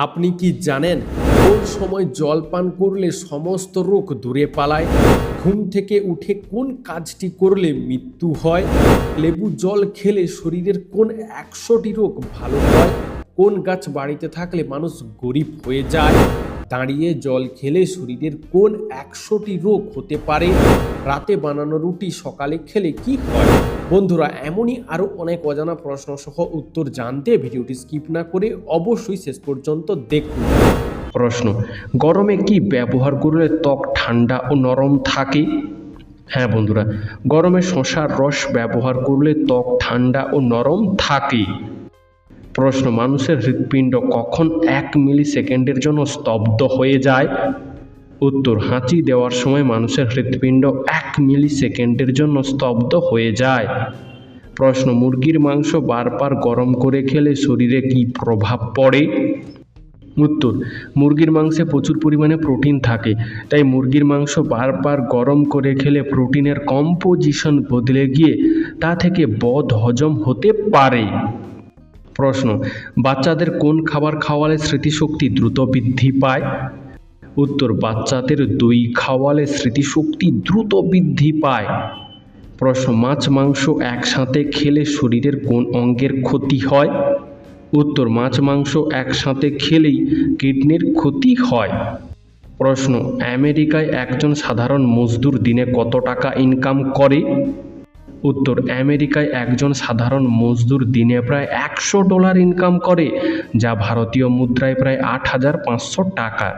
আপনি কি জানেন কোন সময় জল পান করলে সমস্ত রোগ দূরে পালায়? ঘুম থেকে উঠে কোন কাজটি করলে মৃত্যু হয়? লেবু জল খেলে শরীরের কোন 100টি রোগ ভালো হয়? কোন গাছ বাড়িতে থাকলে মানুষ গরিব হয়ে যায়? দাঁড়িয়ে জল খেলে শরীরের কোন 100টি রোগ হতে পারে? রাতে বানানো রুটি সকালে খেলে কি হয়? বন্ধুরা, এমনই আরও অনেক অজানা প্রশ্ন সহ উত্তর জানতে ভিডিওটি স্কিপ না করে অবশ্যই শেষ পর্যন্ত দেখুন। প্রশ্ন: গরমে কি ব্যবহার করলে ত্বক ঠান্ডা ও নরম থাকে? হ্যাঁ বন্ধুরা, গরমে শসার রস ব্যবহার করলে ত্বক ঠান্ডা ও নরম থাকে। প্রশ্ন: মানুষের হৃৎপিণ্ড কখন 1 মিলি সেকেন্ডের জন্য স্তব্ধ হয়ে যায়? উত্তর: হাঁচি দেওয়ার সময় মানুষের হৃৎপিণ্ড 1 মিলি সেকেন্ডের জন্য স্তব্ধ হয়ে যায়। প্রশ্ন: মুরগির মাংস বারবার গরম করে খেলে শরীরে কী প্রভাব পড়ে? উত্তর: মুরগির মাংসে প্রচুর পরিমাণে প্রোটিন থাকে, তাই মুরগির মাংস বারবার গরম করে খেলে প্রোটিনের কম্পোজিশন বদলে গিয়ে তা থেকে বদ হজম হতে পারে। প্রশ্ন: বাচ্চাদের কোন খাবার খাওয়ালে স্মৃতিশক্তি দ্রুত বৃদ্ধি পায়? উত্তর: বাচ্চাদের দই খাওয়ালে স্মৃতিশক্তি দ্রুত বৃদ্ধি পায়। প্রশ্ন: মাছ মাংস একসাথে খেলে শরীরের কোন অঙ্গের ক্ষতি হয়? উত্তর: মাছ মাংস একসাথে খেলেই কিডনির ক্ষতি হয়। প্রশ্ন: আমেরিকায় একজন সাধারণ মজদুর দিনে কত টাকা ইনকাম করে? উত্তর: আমেরিকায় একজন সাধারণ মজদুর দিনে প্রায় $100 ইনকাম করে, যা ভারতীয় মুদ্রায় প্রায় 8,500 টাকা।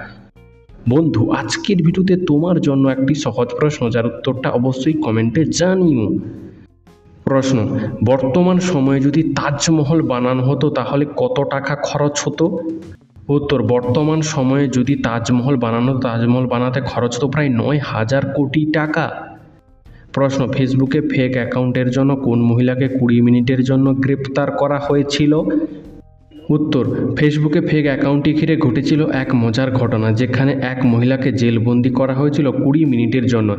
বন্ধু, আজকের ভিডিওতে তোমার জন্য একটি সহজ প্রশ্ন, যার উত্তরটা অবশ্যই কমেন্টে জানিও। প্রশ্ন: বর্তমান সময়ে যদি তাজমহল বানানো হতো তাহলে কত টাকা খরচ হতো? উত্তর: বর্তমান সময়ে যদি তাজমহল বানাতে খরচ হতো প্রায় 9,000 কোটি টাকা। প্রশ্ন: ফেসবুকে ফেক অ্যাকাউন্টের জন্য কোন মহিলাকে 20 মিনিটের জন্য গ্রেপ্তার করা হয়েছিল? উত্তর: ফেসবুকে ফেক অ্যাকাউন্টটি ঘিরে ঘটেছিল এক মজার ঘটনা, যেখানে এক মহিলাকে জেলবন্দি করা হয়েছিল 20 মিনিটের জন্য।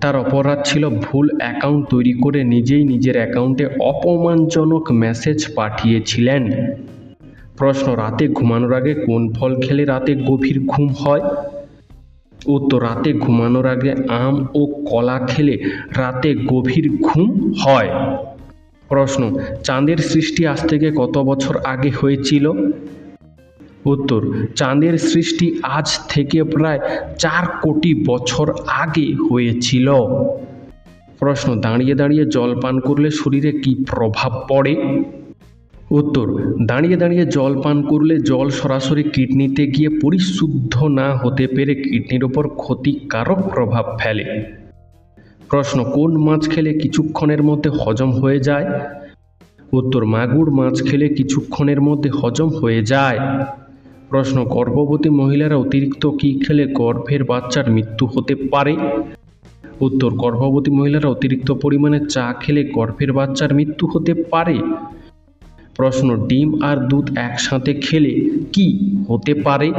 তার অপরাধ ছিল ভুল অ্যাকাউন্ট তৈরি করে নিজেই নিজের অ্যাকাউন্টে অপমানজনক মেসেজ পাঠিয়েছিলেন। প্রশ্ন: রাতে ঘুমানোর আগে কোন ফল খেলে রাতে গভীর ঘুম হয়? উত্তর: রাতে ঘুমানোর আগে আম ও কলা খেলে রাতে গভীর ঘুম হয়। প্রশ্ন: চাঁদের সৃষ্টি আজ থেকে কত বছর আগে হয়েছিল? উত্তর: চাঁদের সৃষ্টি আজ থেকে প্রায় 4 কোটি বছর আগে হয়েছিল। প্রশ্ন: দাঁড়িয়ে দাঁড়িয়ে জল পান করলে শরীরে কী প্রভাব পড়ে? উত্তর: দাঁড়িয়ে দাঁড়িয়ে জল পান করলে জল সরাসরি কিডনিতে গিয়ে পরিশুদ্ধ না হতে পেরে কিডনির ওপর ক্ষতিকারক প্রভাব ফেলে। প্রশ্ন: কোন মাছ খেলে কিছুক্ষণের মধ্যে হজম হয়ে যায়? উত্তর: মাগুর মাছ খেলে কিছুক্ষণের মধ্যে হজম হয়ে যায়। প্রশ্ন: গর্ভবতী মহিলারা অতিরিক্ত কী খেলে গর্ভের বাচ্চার মৃত্যু হতে পারে? উত্তর: গর্ভবতী মহিলারা অতিরিক্ত পরিমাণে চা খেলে গর্ভের বাচ্চার মৃত্যু হতে পারে। প্রশ্ন: ডিম আর দুধ একসাথে খেলে কি হতে পারে?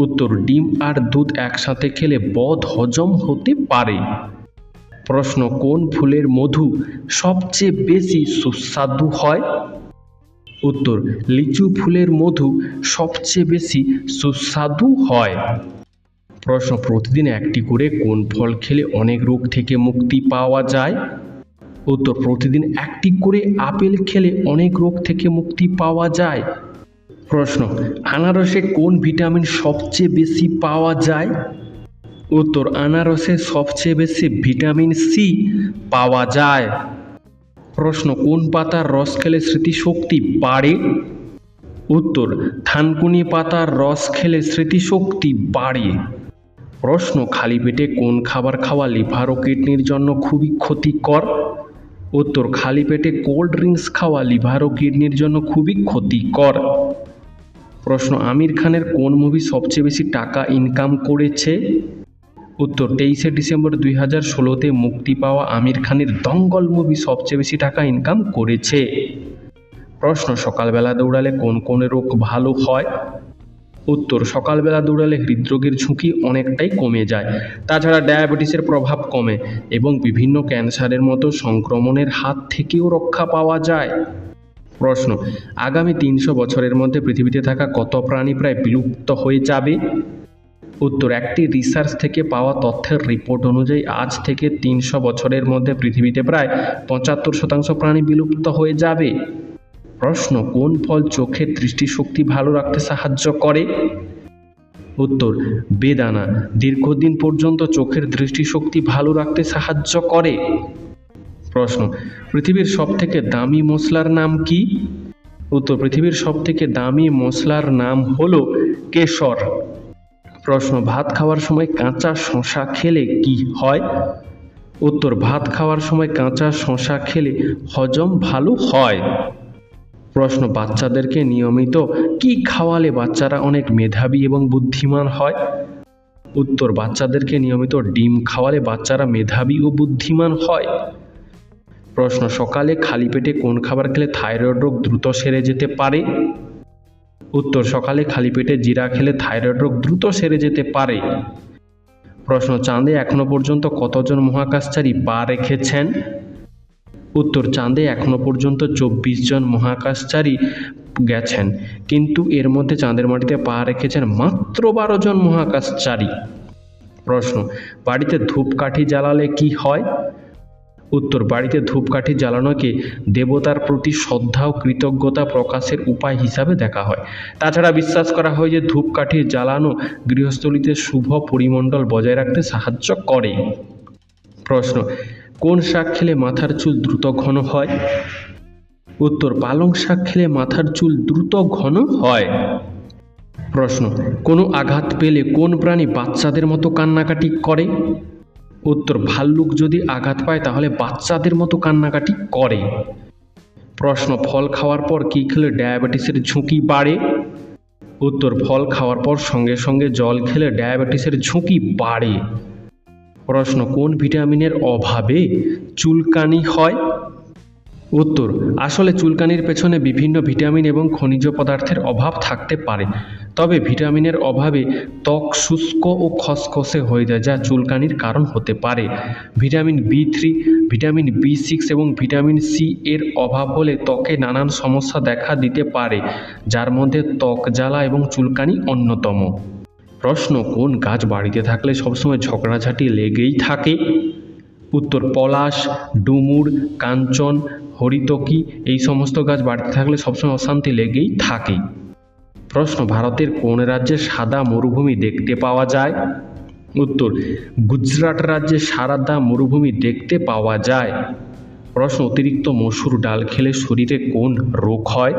উত্তর: ডিম আর দুধ একসাথে খেলে বদ হজম হতে পারে। প্রশ্ন: কোন ফুলের মধু সবচেয়ে বেশি সুস্বাদু হয়? উত্তর: লিচু ফুলের মধু সবচেয়ে বেশি সুস্বাদু হয়। প্রশ্ন: প্রতিদিন একটি করে কোন ফল খেলে অনেক রোগ থেকে মুক্তি পাওয়া যায়? উত্তর: প্রতিদিন একটি করে আপেল খেলে অনেক রোগ থেকে মুক্তি পাওয়া যায়। প্রশ্ন: আনারসে কোন ভিটামিন সবচেয়ে বেশি পাওয়া যায়? উত্তর: আনারসে সবচেয়ে বেশি ভিটামিন সি পাওয়া যায়। প্রশ্ন: কোন পাতার রস খেলে স্মৃতিশক্তি বাড়ে? উত্তর: থানকুনি পাতার রস খেলে স্মৃতিশক্তি বাড়ে। প্রশ্ন: খালি পেটে কোন খাবার খাওয়া লিভার ও কিডনির জন্য খুবই ক্ষতিকর? উত্তর: খালি পেটে কোল্ড ড্রিঙ্কস খাওয়া লিভার ও কিডনির জন্য খুবই ক্ষতিকর। প্রশ্ন: আমির খানের কোন মুভি সবচেয়ে বেশি টাকা ইনকাম করেছে? উত্তর: 23শে ডিসেম্বর 2016-তে মুক্তি পাওয়া আমির খানের দঙ্গল মুভি সবচেয়ে বেশি টাকা ইনকাম করেছে। প্রশ্ন: সকালবেলা দৌড়ালে কোন কোন রোগ ভালো হয়? উত্তর: সকালবেলা দৌড়ালে হৃদরোগের ঝুঁকি অনেকটাই কমে যায়। তাছাড়া ডায়াবেটিসের প্রভাব কমে এবং বিভিন্ন ক্যান্সারের মতো সংক্রমণের হাত থেকেও রক্ষা পাওয়া যায়। প্রশ্ন, আগামী 300 বছরের মধ্যে পৃথিবীতে থাকা কত প্রাণী প্রায় বিলুপ্ত হয়ে যাবে? উত্তর, একটি রিসার্চ থেকে পাওয়া তথ্যের রিপোর্ট অনুযায়ী আজ থেকে 300 বছরের মধ্যে পৃথিবীতে প্রায় 75% প্রাণী বিলুপ্ত হয়ে যাবে। প্রশ্ন, কোন ফল চোখের দৃষ্টিশক্তি ভালো রাখতে সাহায্য করে? উত্তর, বেদানা দীর্ঘদিন পর্যন্ত চোখের দৃষ্টিশক্তি ভালো রাখতে সাহায্য করে। প্রশ্ন, পৃথিবীর সবথেকে দামি মশলার নাম কি? উত্তর, পৃথিবীর সবথেকে দামি মশলার নাম হলো কেশর। প্রশ্ন, ভাত খাওয়ার সময় কাঁচা শসা খেলে কি হয়? উত্তর, ভাত খাওয়ার সময় কাঁচা শসা খেলে হজম ভালো হয়। প্রশ্ন, বাচ্চাদেরকে নিয়মিত কি খাওয়ালে বাচ্চারা অনেক মেধাবী এবং বুদ্ধিমান হয়? উত্তর, বাচ্চাদেরকে নিয়মিত ডিম খাওয়ালে বাচ্চারা মেধাবী ও বুদ্ধিমান হয়। প্রশ্ন, সকালে খালি পেটে কোন খাবার খেলে থাইরয়েড রোগ দ্রুত সেরে যেতে পারে? উত্তর, সকালে খালি পেটে জিরা খেলে থাইরয়েড রোগ দ্রুত সেরে যেতে পারে। প্রশ্ন, চাঁদে এখনো পর্যন্ত কতজন মহাকাশচারী পা রেখেছেন? উত্তর, চাঁদে এখনো পর্যন্ত 24 জন মহাকাশচারী গেছেন, কিন্তু এর মধ্যে চাঁদের মাটিতে পা রেখেছেন মাত্র 12 জন মহাকাশচারী। প্রশ্ন, বাড়িতে ধূপকাঠি জ্বালালে কি হয়? উত্তর, বাড়িতে ধূপকাঠি জ্বালানোকে দেবতার প্রতি শ্রদ্ধা ও কৃতজ্ঞতা প্রকাশের উপায় হিসাবে দেখা হয়। তাছাড়া বিশ্বাস করা হয় যে ধূপকাঠি জ্বালানো গৃহস্থলীতে শুভ পরিমণ্ডল বজায় রাখতে সাহায্য করে। প্রশ্ন, কোন শাক খেলে মাথার চুল দ্রুত ঘন হয়? উত্তর, পালং শাক খেলে মাথার চুল দ্রুত ঘন হয়। প্রশ্ন, কোনো আঘাত পেলে কোন প্রাণী বাচ্চাদের মতো কান্নাকাটি করে? উত্তর, ভাল্লুক যদি আঘাত পায় তাহলে বাচ্চাদের মতো কান্নাকাটি করে। প্রশ্ন, ফল খাওয়ার পর কী খেলে ডায়াবেটিসের ঝুঁকি বাড়ে? উত্তর, ফল খাওয়ার পর সঙ্গে সঙ্গে জল খেলে ডায়াবেটিসের ঝুঁকি বাড়ে। প্রশ্ন, কোন ভিটামিনের অভাবে চুলকানি হয়? উত্তর, আসলে চুলকানির পেছনে বিভিন্ন ভিটামিন এবং খনিজ পদার্থের অভাব থাকতে পারে, তবে ভিটামিনের অভাবে ত্বক শুষ্ক ও খসখসে হয়ে যায়, যা চুলকানির কারণ হতে পারে। ভিটামিন B3, ভিটামিন B6 এবং ভিটামিন সি এর অভাব হলে ত্বকে নানান সমস্যা দেখা দিতে পারে, যার মধ্যে ত্বক জ্বালা এবং চুলকানি অন্যতম। প্রশ্ন, কোন গাছ বাড়িতে থাকলে সবসময় ঝগড়াঝাটি লেগেই থাকে? উত্তর, পলাশ, ডুমুর, কাঞ্চন, হরিতকি এই সমস্ত গাছ বাড়িতে থাকলে সবসময় অশান্তি লেগেই থাকে। প্রশ্ন, ভারতের কোন রাজ্যে সাদা মরুভূমি দেখতে পাওয়া যায়? উত্তর, গুজরাট রাজ্যে সাদা মরুভূমি দেখতে পাওয়া যায়। প্রশ্ন, অতিরিক্ত মসুর ডাল খেলে শরীরে কোন রোগ হয়?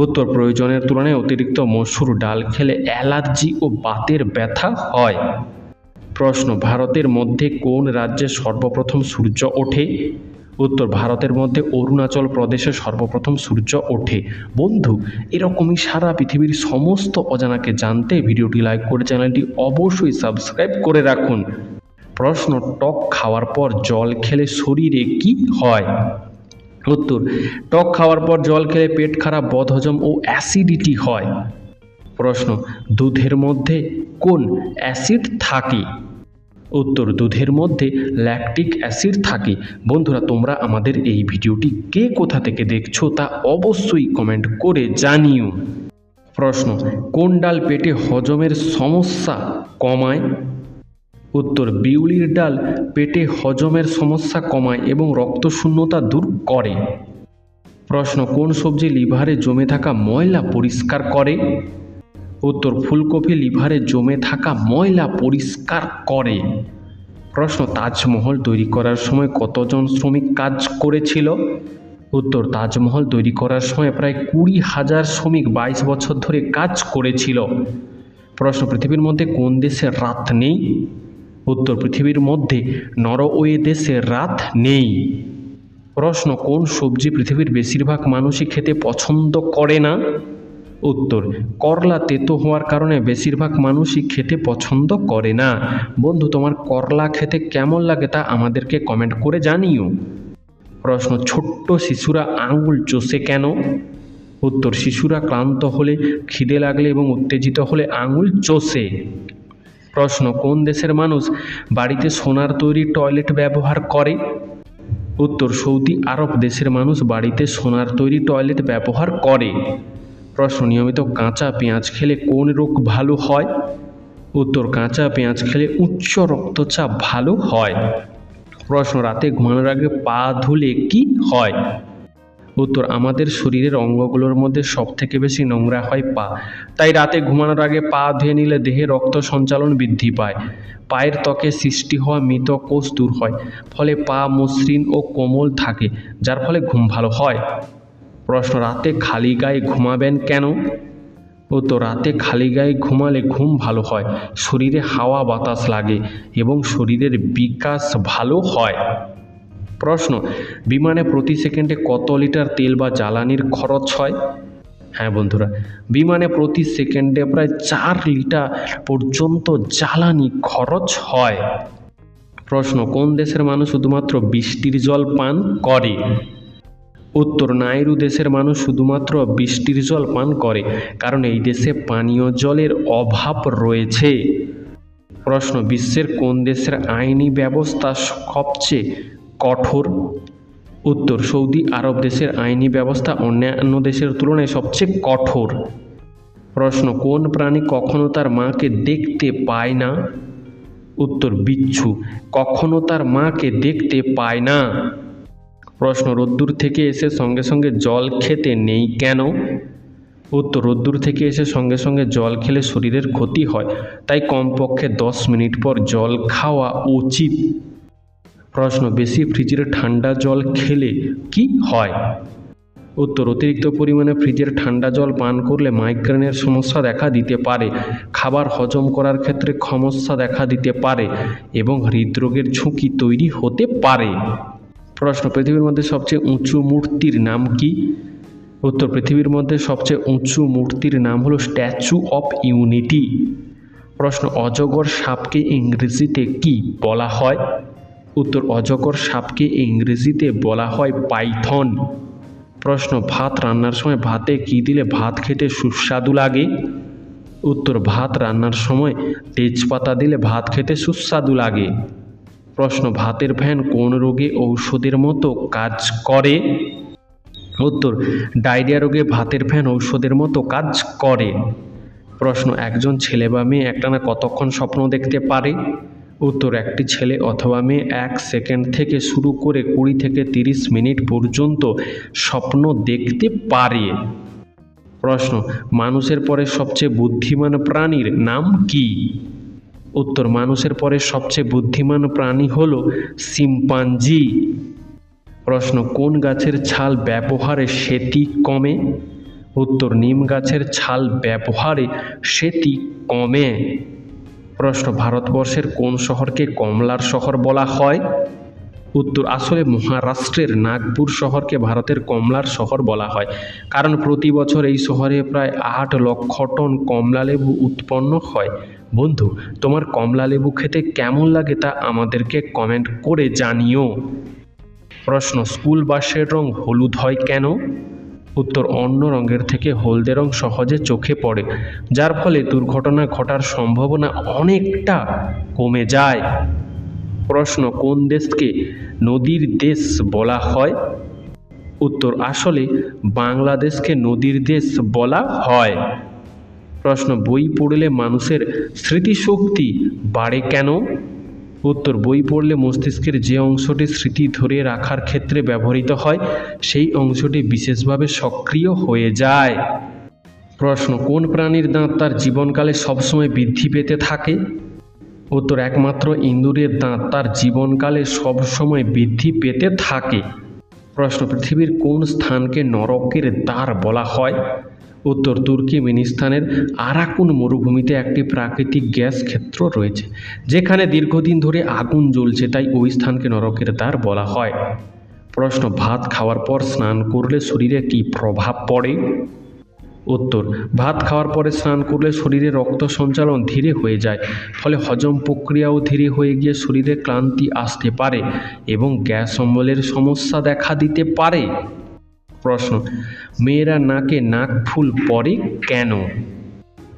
উত্তর, প্রয়োজনের তুলনায় অতিরিক্ত মসুর ডাল খেলে অ্যালার্জি ও বাতের ব্যথা হয়। প্রশ্ন, ভারতের মধ্যে কোন রাজ্যে সর্বপ্রথম সূর্য ওঠে? উত্তর, ভারতের মধ্যে অরুণাচল প্রদেশে সর্বপ্রথম সূর্য ওঠে। বন্ধু, এরকমই সারা পৃথিবীর সমস্ত অজানাকে জানতে ভিডিওটি লাইক করে চ্যানেলটি অবশ্যই সাবস্ক্রাইব করে রাখুন। প্রশ্ন, টক খাওয়ার পর জল খেলে শরীরে কি হয়? উত্তর, টক খাওয়ার পর জল খেলে পেট খারাপ, বদহজম ও অ্যাসিডিটি হয়। প্রশ্ন, দুধের মধ্যে কোন অ্যাসিড থাকে? উত্তর, দুধের মধ্যে ল্যাকটিক অ্যাসিড থাকে। বন্ধুরা, তোমরা আমাদের এই ভিডিওটি কে কোথা থেকে দেখছো তা অবশ্যই কমেন্ট করে জানিও। প্রশ্ন, কোন ডাল পেটে হজমের সমস্যা কমায়? উত্তর, বিউলির ডাল পেটে হজমের সমস্যা কমায় এবং রক্তশূন্যতা দূর করে। প্রশ্ন, কোন সবজি লিভারে জমে থাকা ময়লা পরিষ্কার করে? উত্তর, ফুলকপি লিভারে জমে থাকা ময়লা পরিষ্কার করে। প্রশ্ন, তাজমহল তৈরি করার সময় কতজন শ্রমিক কাজ করেছিল? উত্তর, তাজমহল তৈরি করার সময় প্রায় 20,000 শ্রমিক 22 বছর ধরে কাজ করেছিল। প্রশ্ন, পৃথিবীর মধ্যে কোন দেশে রাত নেই? উত্তর, পৃথিবীর মধ্যে নরওয়ে দেশে রাত নেই। প্রশ্ন, কোন সবজি পৃথিবীর বেশিরভাগ মানুষই খেতে পছন্দ করে না? উত্তর, করলা তেতো হওয়ার কারণে বেশিরভাগ মানুষই খেতে পছন্দ করে না। বন্ধু, তোমার করলা খেতে কেমন লাগে তা আমাদেরকে কমেন্ট করে জানিও। প্রশ্ন, ছোট্ট শিশুরা আঙুল চষে কেন? উত্তর, শিশুরা ক্লান্ত হলে, খিদে লাগলে এবং উত্তেজিত হলে আঙুল চষে। প্রশ্ন, কোন দেশের মানুষ বাড়িতে সোনার তৈরি টয়লেট ব্যবহার করে? উত্তর, সৌদি আরব দেশের মানুষ বাড়িতে সোনার তৈরি টয়লেট ব্যবহার করে। প্রশ্ন, নিয়মিত কাঁচা পেঁয়াজ খেলে কোন রোগ ভালো হয়? উত্তর, কাঁচা পেঁয়াজ খেলে উচ্চ রক্তচাপ ভালো হয়। প্রশ্ন, রাতে ঘুমানোর আগে পা ধুলে কি হয়? উত্তর, আমাদের শরীরের অঙ্গগুলোর মধ্যে সবথেকে বেশি নোংরা হয় পা, তাই রাতে ঘুমানোর আগে পা ধুয়ে নিলে দেহে রক্ত সঞ্চালন বৃদ্ধি পায়। পায়ের ত্বকে সৃষ্টি হওয়া মৃত কোষ দূর হয়, ফলে পা মসৃণ ও কোমল থাকে, যার ফলে ঘুম ভালো হয়। প্রশ্ন, রাতে খালি গায়ে ঘুমাবেন কেন? উত্তর, রাতে খালি গায়ে ঘুমালে ঘুম ভালো হয়, শরীরে হাওয়া বাতাস লাগে এবং শরীরের বিকাশ ভালো হয়। প্রশ্ন, বিমানে প্রতি সেকেন্ডে কত লিটার তেল বা জ্বালানির খরচ হয়? হ্যাঁ বন্ধুরা, বিমানে প্রতি সেকেন্ডে প্রায় 4 লিটার পর্যন্ত জ্বালানি খরচ হয়। প্রশ্ন, কোন দেশের মানুষ শুধুমাত্র বৃষ্টির জল পান করে? উত্তর, নাইরু দেশের মানুষ শুধুমাত্র বৃষ্টির জল পান করে, কারণ এই দেশে পানীয় জলের অভাব রয়েছে। প্রশ্ন, বিশ্বের কোন দেশের আইনি ব্যবস্থা সবচেয়ে কঠোর? উত্তর, সৌদি আরব দেশের আইনি ব্যবস্থা অন্যান্য দেশের তুলনায় সবচেয়ে কঠোর। প্রশ্ন, কোন প্রাণী কখনো তার মাকে দেখতে পায় না? উত্তর, বিচ্ছু কখনো তার মাকে দেখতে পায় না। প্রশ্ন, রোদ্দুর থেকে এসে সঙ্গে সঙ্গে জল খেতে নেই কেন? উত্তর, রোদ্দুর থেকে এসে সঙ্গে সঙ্গে জল খেলে শরীরের ক্ষতি হয়, তাই কমপক্ষে 10 মিনিট পর জল খাওয়া উচিত। প্রশ্ন, বেশি ফ্রিজের ঠান্ডা জল খেলে কি হয়? উত্তর, অতিরিক্ত পরিমাণে ফ্রিজের ঠান্ডা জল পান করলে মাইগ্রেনের সমস্যা দেখা দিতে পারে, খাবার হজম করার ক্ষেত্রে সমস্যা দেখা দিতে পারে এবং হৃদরোগের ঝুঁকি তৈরি হতে পারে। প্রশ্ন, পৃথিবীর মধ্যে সবচেয়ে উঁচু মূর্তির নাম কি? উত্তর, পৃথিবীর মধ্যে সবচেয়ে উঁচু মূর্তির নাম হলো স্ট্যাচু অফ ইউনিটি। প্রশ্ন, অজগর সাপকে ইংরেজিতে কি বলা হয়? উত্তর, অজগর সাপকে ইংরেজিতে বলা হয় পাইথন। প্রশ্ন, ভাত রান্নার সময় ভাতে কি দিলে ভাত খেতে সুস্বাদু লাগে? উত্তর, ভাত রান্নার সময় তেজপাতা দিলে ভাত খেতে সুস্বাদু লাগে। প্রশ্ন, ভাতের ফ্যান কোন রোগে ঔষধের মতো কাজ করে? উত্তর, ডায়রিয়া রোগে ভাতের ফ্যান ঔষধের মতো কাজ করে। প্রশ্ন, একজন ছেলে বা মেয়ে একটানা কতক্ষণ স্বপ্ন দেখতে পারে? উত্তর, একটি ছেলে অথবা মেয়ে 1 সেকেন্ড থেকে শুরু করে 20 থেকে 30 মিনিট পর্যন্ত স্বপ্ন দেখতে পারে। প্রশ্ন, মানুষের পরে সবচেয়ে বুদ্ধিমান প্রাণীর নাম কি? উত্তর, মানুষের পরে সবচেয়ে বুদ্ধিমান প্রাণী হলো শিম্পাঞ্জি। প্রশ্ন, কোন গাছের ছাল ব্যবহারে শ্বেতি কমে? উত্তর, নিম গাছের ছাল ব্যবহারে শ্বেতি কমে। প্রশ্ন, ভারতবর্ষের কোন শহরকে কমলার শহর বলা হয়? উত্তর, আসলে মহারাষ্ট্রের নাগপুর শহরকে ভারতের কমলার শহর বলা হয়, কারণ প্রতি বছর এই শহরে প্রায় 8 লক্ষ টন কমলা লেবু উৎপন্ন হয়। বন্ধু, তোমার কমলা লেবু খেতে কেমন লাগে তা আমাদেরকে কমেন্ট করে জানিও। প্রশ্ন, স্কুল বাসের রং হলুদ হয় কেন? উত্তর, অন্য রঙের থেকে হলদে রং সহজে চোখে পড়ে, যার ফলে দুর্ঘটনা ঘটার সম্ভাবনা অনেকটা কমে যায়। প্রশ্ন, কোন দেশকে নদীর দেশ বলা হয়? উত্তর, আসলে বাংলাদেশকে নদীর দেশ বলা হয়। প্রশ্ন, বই পড়লে মানুষের স্মৃতিশক্তি বাড়ে কেন? উত্তর, বই পড়লে মস্তিষ্কের যে অংশটি স্মৃতি ধরে রাখার ক্ষেত্রে ব্যবহৃত হয় সেই অংশটি বিশেষভাবে সক্রিয় হয়ে যায়। প্রশ্ন, কোন প্রাণীর দাঁত তার জীবনকালে সবসময় বৃদ্ধি পেতে থাকে? উত্তর, একমাত্র ইঁদুরের দাঁত তার জীবনকালে সবসময় বৃদ্ধি পেতে থাকে। প্রশ্ন, পৃথিবীর কোন স্থানকে নরকের দ্বার বলা হয়? উত্তর, তুর্কমেনিস্তানের আরাকুন মরুভূমিতে একটি প্রাকৃতিক গ্যাস ক্ষেত্র রয়েছে, যেখানে দীর্ঘদিন ধরে আগুন জ্বলছে, তাই ওই স্থানকে নরকের দ্বার বলা হয়। প্রশ্ন, ভাত খাওয়ার পর স্নান করলে শরীরে কী প্রভাব পড়ে? উত্তর, ভাত খাওয়ার পরে স্নান করলে শরীরে রক্ত সঞ্চালন ধীরে হয়ে যায়, ফলে হজম প্রক্রিয়াও ধীরে হয়ে গিয়ে শরীরে ক্লান্তি আসতে পারে এবং গ্যাস অম্বলের সমস্যা দেখা দিতে পারে। প্রশ্ন, মেয়েরা নাকে নাকফুল পরে কেন?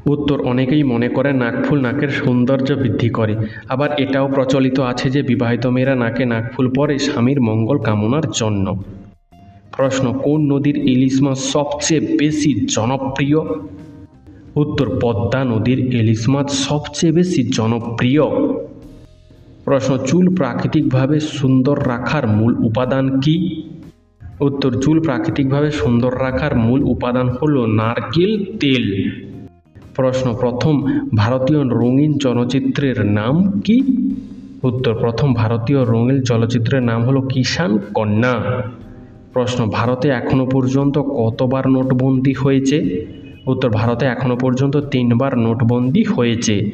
উত্তর, অনেকেই মনে করে নাকফুল নাকের সৌন্দর্য বৃদ্ধি করে। আবার এটাও প্রচলিত আছে যে বিবাহিত মেয়েরা নাকে নাকফুল পরে স্বামীর মঙ্গল কামনার জন্য। প্রশ্ন, কোন নদীর ইলিশ মাছ সবচেয়ে বেশি জনপ্রিয়? উত্তর, পদ্মা নদীর ইলিশ মাছ সবচেয়ে বেশি জনপ্রিয়। প্রশ্ন, চুল প্রাকৃতিকভাবে সুন্দর রাখার মূল উপাদান কি? উত্তর, চুল প্রাকৃতিকভাবে সুন্দর রাখার মূল উপাদান হলো নারকেল তেল। প্রশ্ন, প্রথম ভারতীয় রঙিন চলচ্চিত্রের নাম কি? উত্তর, প্রথম ভারতীয় রঙিন চলচ্চিত্রের নাম হলো কিষান কন্যা। প্রশ্ন, ভারতে এখনো পর্যন্ত কতবার নোটবন্দি হয়েছে? উত্তর, ভারতে এখনো পর্যন্ত 3বার নোটবন্দি হয়েছে।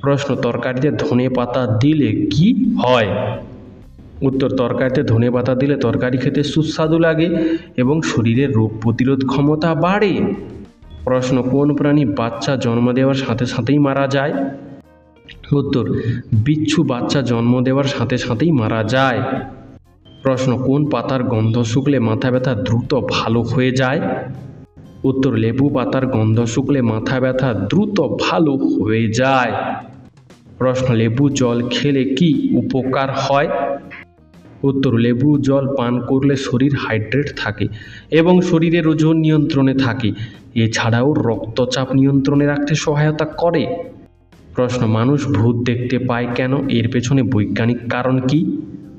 প্রশ্ন, তরকারিতে ধনেপাতা দিলে কি হয়? উত্তর, তরকারিতে ধনেপাতা দিলে তরকারি খেতে সুস্বাদু লাগে এবং শরীরের রোগ প্রতিরোধ ক্ষমতা বাড়ে। প্রশ্ন, কোন প্রাণী বাচ্চা জন্ম দেওয়ার সাথে সাথেই মারা যায়? উত্তর, বিচ্ছু বাচ্চা জন্ম দেওয়ার সাথে সাথেই মারা যায়। প্রশ্ন, কোন পাতার গন্ধ শুকলে মাথা ব্যথা দ্রুত ভালো হয়ে যায়? উত্তর, লেবু পাতার গন্ধ শুকলে মাথা ব্যথা দ্রুত ভালো হয়ে যায়। প্রশ্ন, লেবু জল খেলে কি উপকার হয়? উত্তর, লেবু জল পান করলে শরীর হাইড্রেট থাকে এবং শরীরের ওজন নিয়ন্ত্রণে থাকে। এছাড়াও রক্তচাপ নিয়ন্ত্রণে রাখতে সহায়তা করে। প্রশ্ন, মানুষ ভূত দেখতে পায় কেন? এর পেছনে বৈজ্ঞানিক কারণ কি?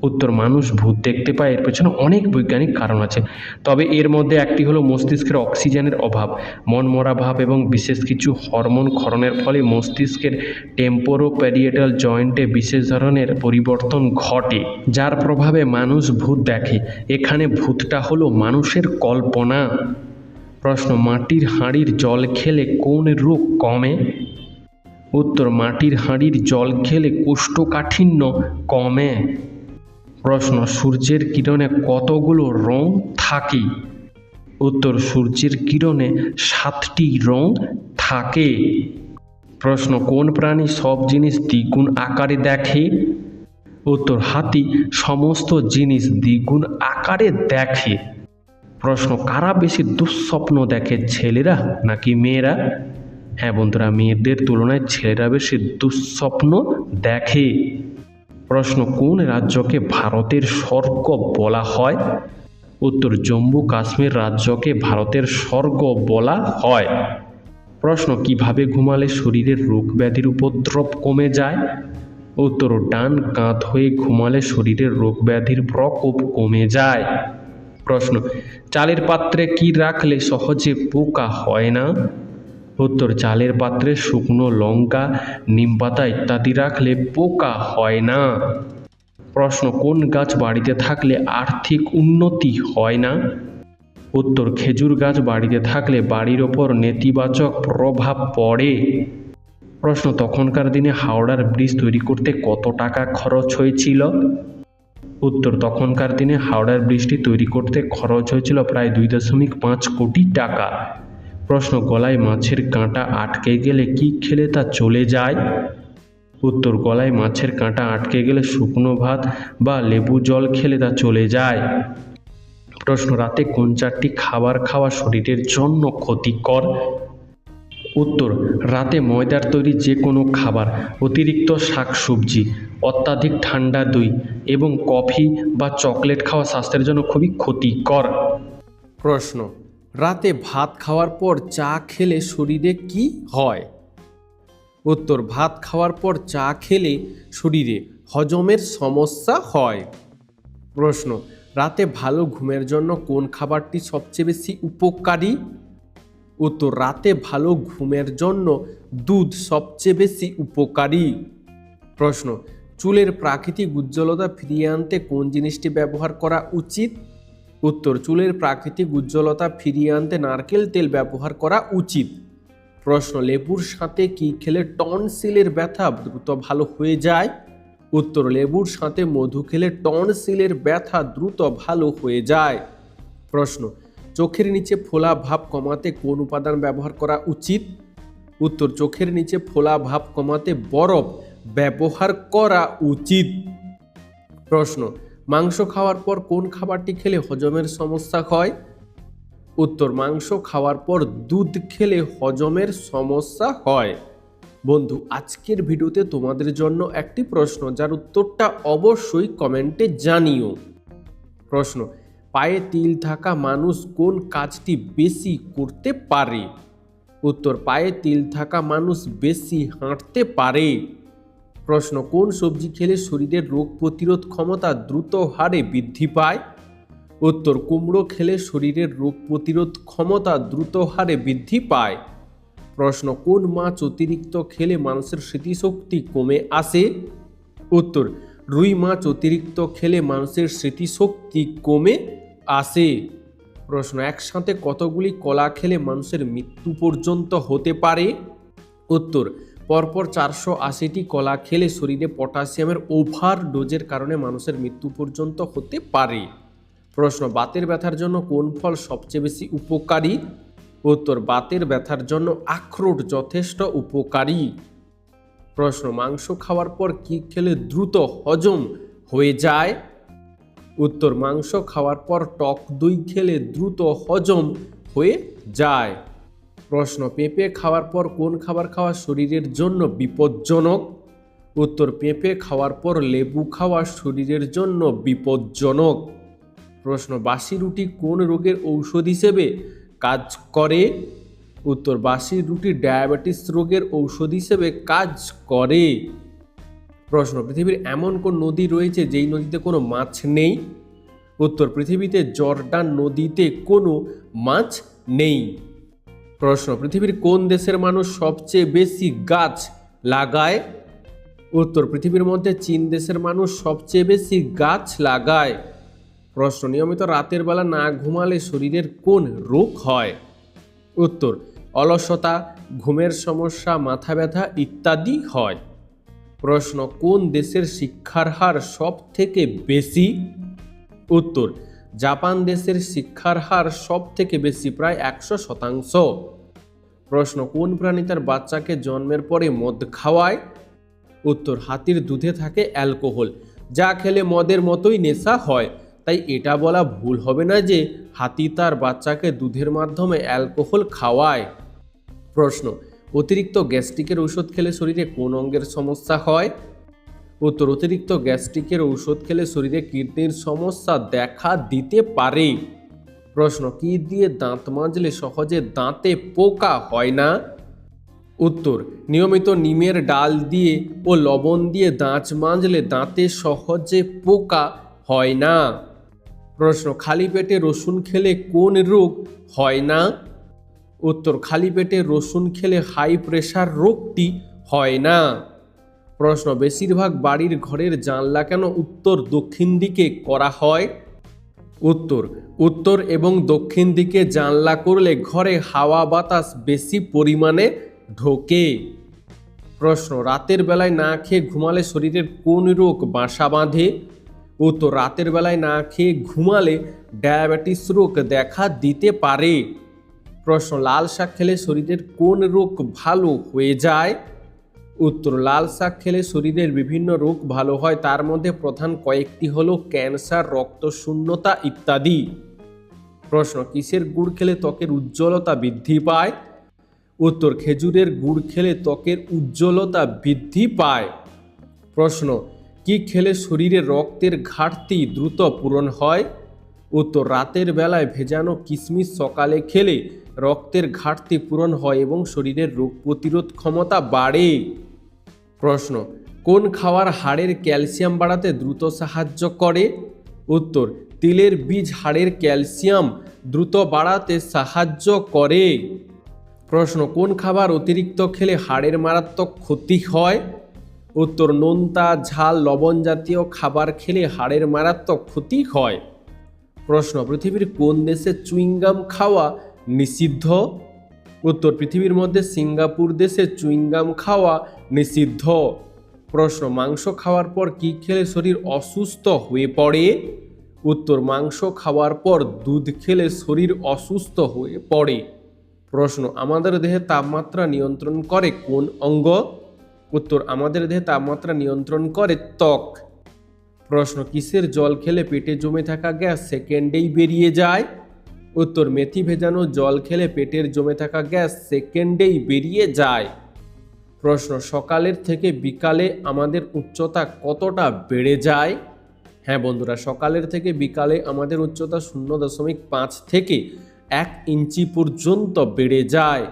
উত্তর, মানুষ ভূত দেখতে পায় এর পেছনে অনেক বৈজ্ঞানিক কারণ আছে, তবে এর মধ্যে একটি হলো মস্তিষ্কের অক্সিজেনের অভাব, মনমরা ভাব এবং বিশেষ কিছু হরমোন ক্ষরণের ফলে মস্তিষ্কের টেম্পোরোপ্যারিয়েটাল জয়েন্টে বিশেষ ধরনের পরিবর্তন ঘটে, যার প্রভাবে মানুষ ভূত দেখে। এখানে ভূতটা হলো মানুষের কল্পনা। প্রশ্ন, মাটির হাঁড়ির জল খেলে কোন রোগ কমে? উত্তর, মাটির হাঁড়ির জল খেলে কোষ্ঠকাঠিন্য কমে। প্রশ্ন, সূর্যের কিরণে কতগুলো রং থাকে? উত্তর, সূর্যের কিরণে 7টি রং থাকে। প্রশ্ন, কোন প্রাণী সব জিনিস দ্বিগুণ আকারে দেখে? উত্তর, হাতি সমস্ত জিনিস দ্বিগুণ আকারে দেখে। প্রশ্ন, কারা বেশি দুঃস্বপ্ন দেখে, ছেলেরা নাকি মেয়েরা? হ্যাঁ বন্ধুরা, মেয়েদের তুলনায় ছেলেরা বেশি দুঃস্বপ্ন দেখে। প্রশ্ন, কোন রাজ্যকে ভারতের স্বর্গ বলা হয়? উত্তর, জম্মু কাশ্মীর রাজ্যকে ভারতের স্বর্গ বলা হয়। প্রশ্ন, কিভাবে ঘুমালে শরীরের রোগ ব্যাধির উপদ্রব কমে যায়? উত্তর, ডান কাঁধ হয়ে ঘুমালে শরীরের রোগ ব্যাধির প্রকোপ কমে যায়। প্রশ্ন, চালের পাত্রে কি রাখলে সহজে পোকা হয় না? উত্তর, চালের পাত্রে শুকনো লঙ্কা, নিমপাতা ইত্যাদি রাখলে পোকা হয় না। প্রশ্ন, কোন গাছ বাড়িতে থাকলে আর্থিক উন্নতি হয় না? উত্তর, খেজুর গাছ বাড়িতে থাকলে বাড়ির ওপর নেতিবাচক প্রভাব পড়ে। প্রশ্ন, তখনকার দিনে হাওড়ার ব্রিজ তৈরি করতে কত টাকা খরচ হয়েছিল? উত্তর, তখনকার দিনে হাওড়ার ব্রিজটি তৈরি করতে খরচ হয়েছিল প্রায় 2.5 কোটি টাকা। প্রশ্ন, গলায় মাছের কাঁটা আটকে গেলে কি খেলে তা চলে যায়? উত্তর, গলায় মাছের কাঁটা আটকে গেলে শুকনো ভাত বা লেবু জল খেলে তা চলে যায়। প্রশ্ন, রাতে কোন 4টি খাবার খাওয়া শরীরের জন্য ক্ষতিকর? উত্তর, রাতে ময়দার তৈরি যে কোনো খাবার, অতিরিক্ত শাকসবজি, অত্যাধিক ঠান্ডা দই এবং কফি বা চকলেট খাওয়া স্বাস্থ্যের জন্য খুবই ক্ষতিকর। প্রশ্ন, রাতে ভাত খাওয়ার পর চা খেলে শরীরে কি হয়? উত্তর, ভাত খাওয়ার পর চা খেলে শরীরে হজমের সমস্যা হয়। প্রশ্ন, রাতে ভালো ঘুমের জন্য কোন খাবারটি সবচেয়ে বেশি উপকারী? উত্তর, রাতে ভালো ঘুমের জন্য দুধ সবচেয়ে বেশি উপকারী। প্রশ্ন, চুলের প্রাকৃতিক উজ্জ্বলতা ফিরিয়ে আনতে কোন জিনিসটি ব্যবহার করা উচিত? উত্তর, চুলের প্রাকৃতিক উজ্জ্বলতা ফিরিয়ে আনতে নারকেল তেল ব্যবহার করা উচিত। প্রশ্ন, লেবুর সাথে কি খেলে টনসিলের ব্যথা দ্রুত ভালো হয়ে যায়? উত্তর, লেবুর সাথে মধু খেলে টনসিলের ব্যথা দ্রুত ভালো হয়ে যায়। প্রশ্ন, চোখের নিচে ফোলা ভাব কমাতে কোন উপাদান ব্যবহার করা উচিত? উত্তর, চোখের নিচে ফোলা ভাব কমাতে বরফ ব্যবহার করা উচিত। প্রশ্ন, মাংস খাওয়ার পর কোন খাবারটি খেলে হজমের সমস্যা হয়? উত্তর, মাংস খাওয়ার পর দুধ খেলে হজমের সমস্যা হয়। বন্ধু, আজকের ভিডিওতে তোমাদের জন্য একটি প্রশ্ন, যার উত্তরটা অবশ্যই কমেন্টে জানিও। প্রশ্ন, পায়ে তিল থাকা মানুষ কোন কাজটি বেশি করতে পারে? উত্তর, পায়ে তিল থাকা মানুষ বেশি হাঁটতে পারে। প্রশ্ন, কোন সবজি খেলে শরীরের রোগ প্রতিরোধ ক্ষমতা দ্রুত হারে বৃদ্ধি পায়? উত্তর, কুমড়ো খেলে শরীরের রোগ প্রতিরোধ ক্ষমতা দ্রুত হারে বৃদ্ধি পায়। প্রশ্ন, কোন মাছ অতিরিক্ত খেলে মানুষের স্মৃতিশক্তি কমে আসে? উত্তর, রুই মাছ অতিরিক্ত খেলে মানুষের স্মৃতিশক্তি কমে আসে। প্রশ্ন, একসাথে কতগুলি কলা খেলে মানুষের মৃত্যু পর্যন্ত হতে পারে? উত্তর, পরপর 480টি কলা খেলে শরীরে পটাশিয়ামের ওভারডোজের কারণে মানুষের মৃত্যু পর্যন্ত হতে পারে। প্রশ্ন, বাতের ব্যথার জন্য কোন ফল সবচেয়ে বেশি উপকারী? উত্তর, বাতের ব্যথার জন্য আখরোট যথেষ্ট উপকারী। প্রশ্ন, মাংস খাওয়ার পর কি খেলে দ্রুত হজম হয়ে যায়? উত্তর, মাংস খাওয়ার পর টক দই খেলে দ্রুত হজম হয়ে যায়। প্রশ্ন, পেঁপে খাওয়ার পর কোন খাবার খাওয়া শরীরের জন্য বিপজ্জনক? উত্তর, পেঁপে খাওয়ার পর লেবু খাওয়া শরীরের জন্য বিপজ্জনক। প্রশ্ন, বাসি রুটি কোন রোগের ঔষধ হিসেবে কাজ করে? উত্তর, বাসি রুটি ডায়াবেটিস রোগের ঔষধ হিসেবে কাজ করে। প্রশ্ন, পৃথিবীর এমন কোন নদী রয়েছে যেই নদীতে কোনো মাছ নেই? উত্তর, পৃথিবীতে জর্ডান নদীতে কোনো মাছ নেই। প্রশ্ন, পৃথিবীর কোন দেশের মানুষ সবচেয়ে বেশি গাছ লাগায়? উত্তর, পৃথিবীর মধ্যে চীন দেশের মানুষ সবচেয়ে বেশি গাছ লাগায়। প্রশ্ন, নিয়মিত রাতের বেলা না ঘুমালে শরীরের কোন রোগ হয়? উত্তর, অলসতা, ঘুমের সমস্যা, মাথা ব্যথা ইত্যাদি হয়। প্রশ্ন, কোন দেশের শিক্ষার হার সব থেকে বেশি? উত্তর, জাপান দেশের শিক্ষার হার সব থেকে বেশি, প্রায় 100%। প্রশ্ন, কোন প্রাণী তার বাচ্চাকে জন্মের পরে মদ খাওয়ায়? উত্তর, হাতির দুধে থাকে অ্যালকোহল, যা খেলে মদের মতোই নেশা হয়। তাই এটা বলা ভুল হবে না যে হাতি তার বাচ্চাকে দুধের মাধ্যমে অ্যালকোহল খাওয়ায়। প্রশ্ন, অতিরিক্ত গ্যাস্ট্রিকের ঔষধ খেলে শরীরে কোন অঙ্গের সমস্যা হয়? উত্তর, অতিরিক্ত গ্যাস্ট্রিকের ঔষধ খেলে শরীরে কিডনির সমস্যা দেখা দিতে পারে। প্রশ্ন, কি দিয়ে দাঁত মাজলে সহজে দাঁতে পোকা হয় না? উত্তর, নিয়মিত নিমের ডাল দিয়ে ও লবণ দিয়ে দাঁত মাজলে দাঁতে সহজে পোকা হয় না। প্রশ্ন, খালি পেটে রসুন খেলে কোন রোগ হয় না? উত্তর, খালি পেটে রসুন খেলে হাই প্রেশার রোগটি হয় না। প্রশ্ন, বেশিরভাগ বাড়ির ঘরের জানলা কেন উত্তর দক্ষিণ দিকে করা হয়? উত্তর এবং দক্ষিণ দিকে জানলা করলে ঘরে হাওয়া বাতাস বেশি পরিমাণে ঢোকে। প্রশ্ন, রাতের বেলায় না খেয়ে ঘুমালে শরীরের কোন রোগ বাসা বাঁধে? উত্তর, রাতের বেলায় না খেয়ে ঘুমালে ডায়াবেটিস রোগ দেখা দিতে পারে। প্রশ্ন, লাল শাক খেলে শরীরের কোন রোগ ভালো হয়ে যায়? উত্তর, লাল শাক খেলে শরীরের বিভিন্ন রোগ ভালো হয়, তার মধ্যে প্রধান কয়েকটি হলো ক্যান্সার, রক্তশূন্যতা ইত্যাদি। প্রশ্ন, কিসের গুড় খেলে ত্বকের উজ্জ্বলতা বৃদ্ধি পায়? উত্তর, খেজুরের গুড় খেলে ত্বকের উজ্জ্বলতা বৃদ্ধি পায়। প্রশ্ন, কি খেলে শরীরে রক্তের ঘাটতি দ্রুত পূরণ হয়? উত্তর, রাতের বেলায় ভেজানো কিশমিশ সকালে খেলে রক্তের ঘাটতি পূরণ হয় এবং শরীরের রোগ প্রতিরোধ ক্ষমতা বাড়ে। প্রশ্ন, কোন খাবার হাড়ের ক্যালসিয়াম বাড়াতে দ্রুত সাহায্য করে? উত্তর, তিলের বীজ হাড়ের ক্যালসিয়াম দ্রুত বাড়াতে সাহায্য করে। প্রশ্ন, কোন খাবার অতিরিক্ত খেলে হাড়ের মারাত্মক ক্ষতি হয়? উত্তর, নোনতা, ঝাল, লবণ জাতীয় খাবার খেলে হাড়ের মারাত্মক ক্ষতি হয়। প্রশ্ন, পৃথিবীর কোন দেশে চুইংগাম খাওয়া নিষিদ্ধ? উত্তর, পৃথিবীর মধ্যে সিঙ্গাপুর দেশে চুইংগাম খাওয়া নিষিদ্ধ। প্রশ্ন, মাংস খাওয়ার পর কি খেলে শরীর অসুস্থ হয়ে পড়ে? উত্তর, মাংস খাওয়ার পর দুধ খেলে শরীর অসুস্থ হয়ে পড়ে। প্রশ্ন, আমাদের দেহে তাপমাত্রা নিয়ন্ত্রণ করে কোন অঙ্গ? উত্তর, আমাদের দেহে তাপমাত্রা নিয়ন্ত্রণ করে ত্বক। প্রশ্ন, কিসের জল খেলে পেটে জমে থাকা গ্যাস সেকেন্ডেই বেরিয়ে যায়? উত্তর মেথি ভেজানো জল খেলে পেটের জমে থাকা গ্যাস সেকেন্ডেই বেরিয়ে যায়। প্রশ্ন সকালের থেকে বিকালে আমাদের উচ্চতা কতটা বেড়ে যায়? হ্যাঁ বন্ধুরা, সকালের থেকে বিকালে আমাদের উচ্চতা 0.5 থেকে 1 ইঞ্চি পর্যন্ত বেড়ে যায়।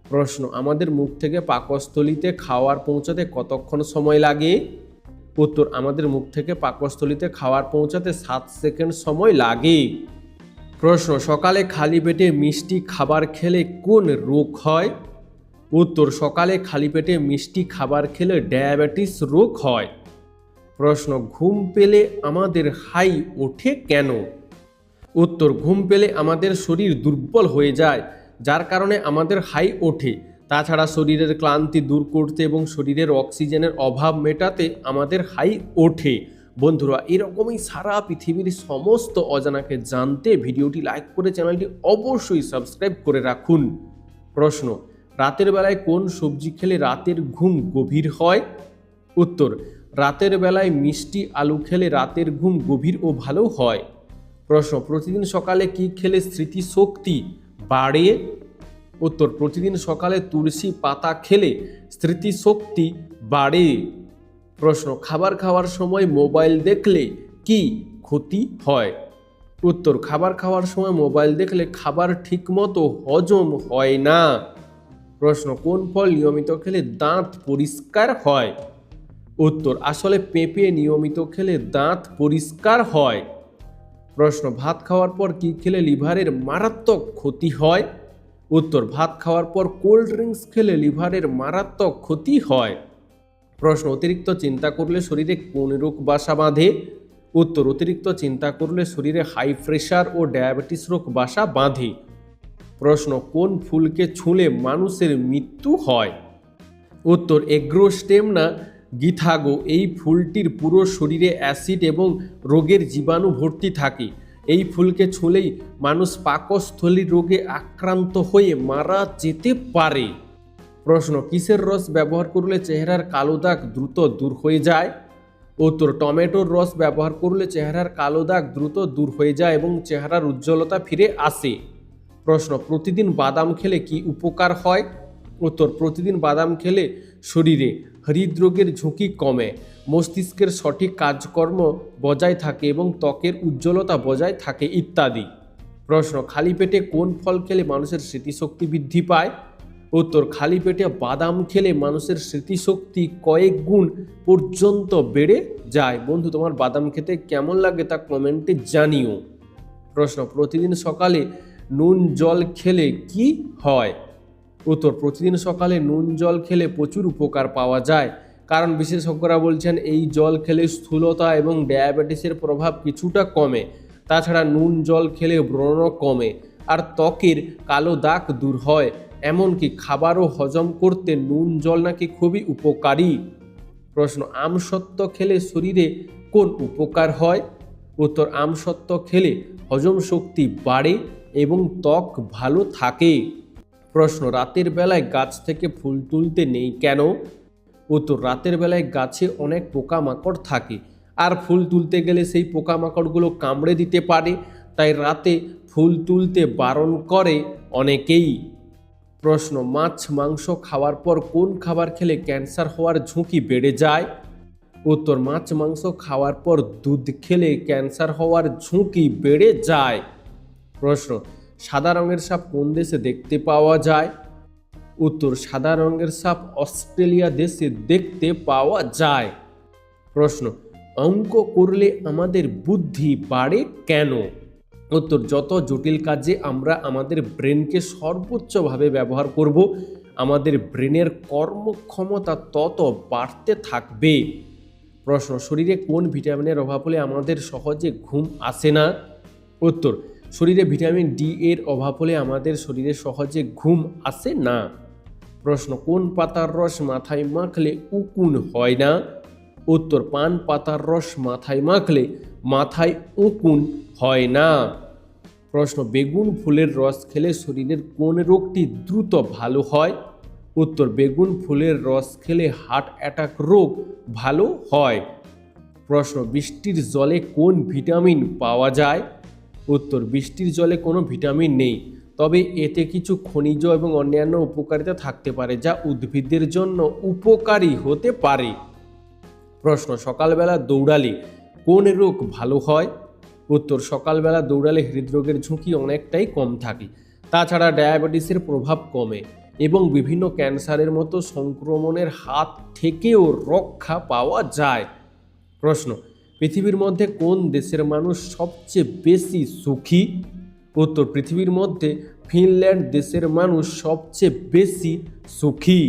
প্রশ্ন আমাদের মুখ থেকে পাকস্থলীতে খাবার পৌঁছাতে কতক্ষণ সময় লাগে? উত্তর আমাদের মুখ থেকে পাকস্থলীতে খাবার পৌঁছাতে 7 সেকেন্ড সময় লাগে। প্রশ্ন সকালে খালি পেটে মিষ্টি খাবার খেলে কোন রোগ হয়? উত্তর সকালে খালি পেটে মিষ্টি খাবার খেলে ডায়াবেটিস রোগ হয়। প্রশ্ন ঘুম পেলে আমাদের হাই ওঠে কেন? উত্তর ঘুম পেলে আমাদের শরীর দুর্বল হয়ে যায়, যার কারণে আমাদের হাই ওঠে। তাছাড়া শরীরের ক্লান্তি দূর করতে এবং শরীরের অক্সিজেনের অভাব মেটাতে আমাদের হাই ওঠে। বন্ধুরা, এরকমই সারা পৃথিবীর সমস্ত অজানাকে জানতে ভিডিওটি লাইক করে চ্যানেলটি অবশ্যই সাবস্ক্রাইব করে রাখুন। প্রশ্ন রাতের বেলায় কোন সবজি খেলে রাতের ঘুম গভীর হয়? উত্তর রাতের বেলায় মিষ্টি আলু খেলে রাতের ঘুম গভীর ও ভালো হয়। প্রশ্ন প্রতিদিন সকালে কি খেলে স্মৃতিশক্তি বাড়ে? উত্তর প্রতিদিন সকালে তুলসী পাতা খেলে স্মৃতিশক্তি বাড়ে। প্রশ্ন খাবার খাওয়ার সময় মোবাইল দেখলে কি ক্ষতি হয়? উত্তর খাবার খাওয়ার সময় মোবাইল দেখলে খাবার ঠিকমতো হজম হয় না। প্রশ্ন কোন ফল নিয়মিত খেলে দাঁত পরিষ্কার হয়? উত্তর আসলে পেঁপে নিয়মিত খেলে দাঁত পরিষ্কার হয়। প্রশ্ন ভাত খাওয়ার পর কি খেলে লিভারের মারাত্মক ক্ষতি হয়? উত্তর ভাত খাওয়ার পর কোল্ড ড্রিঙ্কস খেলে লিভারের মারাত্মক ক্ষতি হয়। প্রশ্ন অতিরিক্ত চিন্তা করলে শরীরে কোন রোগ বাসা বাঁধে? উত্তর অতিরিক্ত চিন্তা করলে শরীরে হাই প্রেশার ও ডায়াবেটিস রোগ বাসা বাঁধে। প্রশ্ন কোন ফুলকে ছুঁলে মানুষের মৃত্যু হয়? উত্তর এগ্রোস্টেমনা গিথাগো। এই ফুলটির পুরো শরীরে অ্যাসিড এবং রোগের জীবাণু ভর্তি থাকে। এই ফুলকে ছুঁলেই মানুষ পাকস্থলী রোগে আক্রান্ত হয়ে মারা যেতে পারে। প্রশ্ন কিসের রস ব্যবহার করলে চেহারার কালো দাগ দ্রুত দূর হয়ে যায়? উত্তর টমেটোর রস ব্যবহার করলে চেহারার কালো দাগ দ্রুত দূর হয়ে যায় এবং চেহারার উজ্জ্বলতা ফিরে আসে। প্রশ্ন প্রতিদিন বাদাম খেলে কি উপকার হয়? উত্তর প্রতিদিন বাদাম খেলে শরীরে হৃদরোগের ঝুঁকি কমে, মস্তিষ্কের সঠিক কাজকর্ম বজায় থাকে এবং ত্বকের উজ্জ্বলতা বজায় থাকে ইত্যাদি। প্রশ্ন খালি পেটে কোন ফল খেলে মানুষের স্মৃতিশক্তি বৃদ্ধি পায়? উত্তর খালি পেটে বাদাম খেলে মানুষের স্মৃতিশক্তি কয়েক গুণ পর্যন্ত বেড়ে যায়। বন্ধু, তোমার বাদাম খেতে কেমন লাগে তা কমেন্টে জানিও। প্রশ্ন প্রতিদিন সকালে নুন জল খেলে কি হয়? উত্তর প্রতিদিন সকালে নুন জল খেলে প্রচুর উপকার পাওয়া যায়, কারণ বিশেষজ্ঞরা বলছেন এই জল খেলে স্থূলতা এবং ডায়াবেটিসের প্রভাব কিছুটা কমে। তাছাড়া নুন জল খেলে ব্রণ কমে আর ত্বকের কালো দাগ দূর হয়। এমনকি খাবারও হজম করতে নুন জল নাকি খুবই উপকারী। প্রশ্ন আমসত্ত্ব খেলে শরীরে কোন উপকার হয়? উত্তর আমসত্ত্ব খেলে হজম শক্তি বাড়ে এবং ত্বক ভালো থাকে। প্রশ্ন রাতের বেলায় গাছ থেকে ফুল তুলতে নেই কেন? উত্তর রাতের বেলায় গাছে অনেক পোকামাকড় থাকে, আর ফুল তুলতে গেলে সেই পোকামাকড়গুলো কামড়ে দিতে পারে, তাই রাতে ফুল তুলতে বারণ করে অনেকেই। প্রশ্ন মাছ মাংস খাওয়ার পর কোন খাবার খেলে ক্যান্সার হওয়ার ঝুঁকি বেড়ে যায়? উত্তর মাছ মাংস খাওয়ার পর দুধ খেলে ক্যান্সার হওয়ার ঝুঁকি বেড়ে যায়। প্রশ্ন সাদা রঙের সাপ কোন দেশে দেখতে পাওয়া যায়? উত্তর সাদা রঙের সাপ অস্ট্রেলিয়া দেশে দেখতে পাওয়া যায়। প্রশ্ন অঙ্ক করলে আমাদের বুদ্ধি বাড়ে কেন? উত্তর যত জটিল কাজে আমরা আমাদের ব্রেনকে সর্বোচ্চভাবে ব্যবহার করব, আমাদের ব্রেনের কর্মক্ষমতা তত বাড়তে থাকবে। প্রশ্ন শরীরে কোন ভিটামিনের অভাব হলে আমাদের সহজে ঘুম আসে না? উত্তর শরীরে ভিটামিন ডি এর অভাব হলে আমাদের শরীরে সহজে ঘুম আসে না। প্রশ্ন কোন পাতার রস মাথায় মাখলে উকুন হয় না? উত্তর পান পাতার রস মাথায় মাখলে মাথায় উকুন হয় না। প্রশ্ন বেগুন ফুলের রস খেলে শরীরের কোন রোগটি দ্রুত ভালো হয়? উত্তর বেগুন ফুলের রস খেলে হার্ট অ্যাটাক রোগ ভালো হয়। প্রশ্ন বৃষ্টির জলে কোন ভিটামিন পাওয়া যায়? উত্তর, বৃষ্টির জলে কোনো ভিটামিন নেই, তবে এতে কিছু খনিজ এবং অন্যান্য উপকারিতা থাকতে পারে যা উদ্ভিদের জন্য উপকারী হতে পারে। প্রশ্ন, সকালবেলা দৌড়ালে কোন রোগ ভালো হয়? উত্তর, সকালবেলা দৌড়ালে হৃদরোগের ঝুঁকি অনেকটাই কম থাকে। তাছাড়া ডায়াবেটিসের প্রভাব কমে এবং বিভিন্ন ক্যান্সারের মতো সংক্রমণের হাত থেকেও রক্ষা পাওয়া যায়। প্রশ্ন, পৃথিবীর মধ্যে কোন দেশের মানুষ সবচেয়ে বেশি সুখী? উত্তর, পৃথিবীর মধ্যে ফিনল্যান্ড দেশের মানুষ সবচেয়ে বেশি সুখী।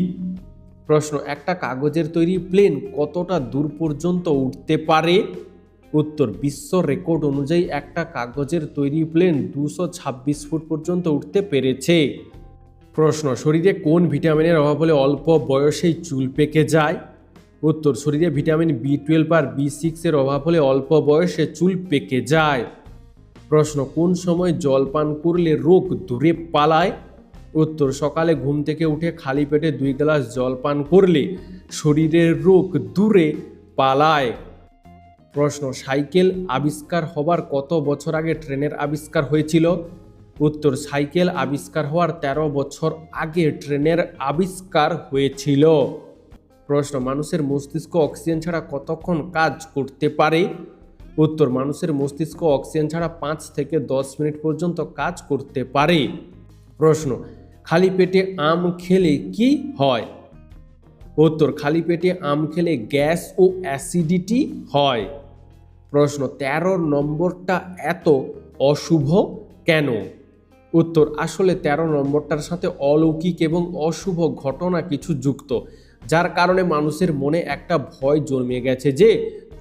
প্রশ্ন, একটা কাগজের তৈরি প্লেন কতটা দূর পর্যন্ত উঠতে পারে? উত্তর, বিশ্ব রেকর্ড অনুযায়ী একটা কাগজের তৈরি প্লেন 226 ফুট পর্যন্ত উঠতে পেরেছে। প্রশ্ন, শরীরে কোন ভিটামিনের অভাব হলে অল্প বয়সেই চুল পেকে যায়? উত্তর, শরীরে ভিটামিন B12 আর B6 এর অভাব হলে অল্প বয়সে চুল পেকে যায়। প্রশ্ন, কোন সময় জল পান করলে রোগ দূরে পালায়? উত্তর, সকালে ঘুম থেকে উঠে খালি পেটে 2 গ্লাস জল পান করলে শরীরের রোগ দূরে পালায়। প্রশ্ন, সাইকেল আবিষ্কার হবার কত বছর আগে ট্রেনের আবিষ্কার হয়েছিল? উত্তর, সাইকেল আবিষ্কার হওয়ার 13 বছর আগে ট্রেনের আবিষ্কার হয়েছিল। প্রশ্ন, মানুষের মস্তিষ্ক অক্সিজেন ছাড়া কতক্ষণ কাজ করতে পারে? উত্তর, মানুষের মস্তিষ্ক অক্সিজেন ছাড়া 5 থেকে 10 মিনিট পর্যন্ত কাজ করতে পারে। প্রশ্ন, খালি পেটে আম খেলে কি হয়? উত্তর, খালি পেটে আম খেলে গ্যাস ও অ্যাসিডিটি হয়। প্রশ্ন, 13 নম্বরটা এত অশুভ কেন? উত্তর, আসলে 13 নম্বরটার সাথে অলৌকিক এবং অশুভ ঘটনা কিছু যুক্ত, যার কারণে মানুষের মনে একটা ভয় জন্মে গেছে যে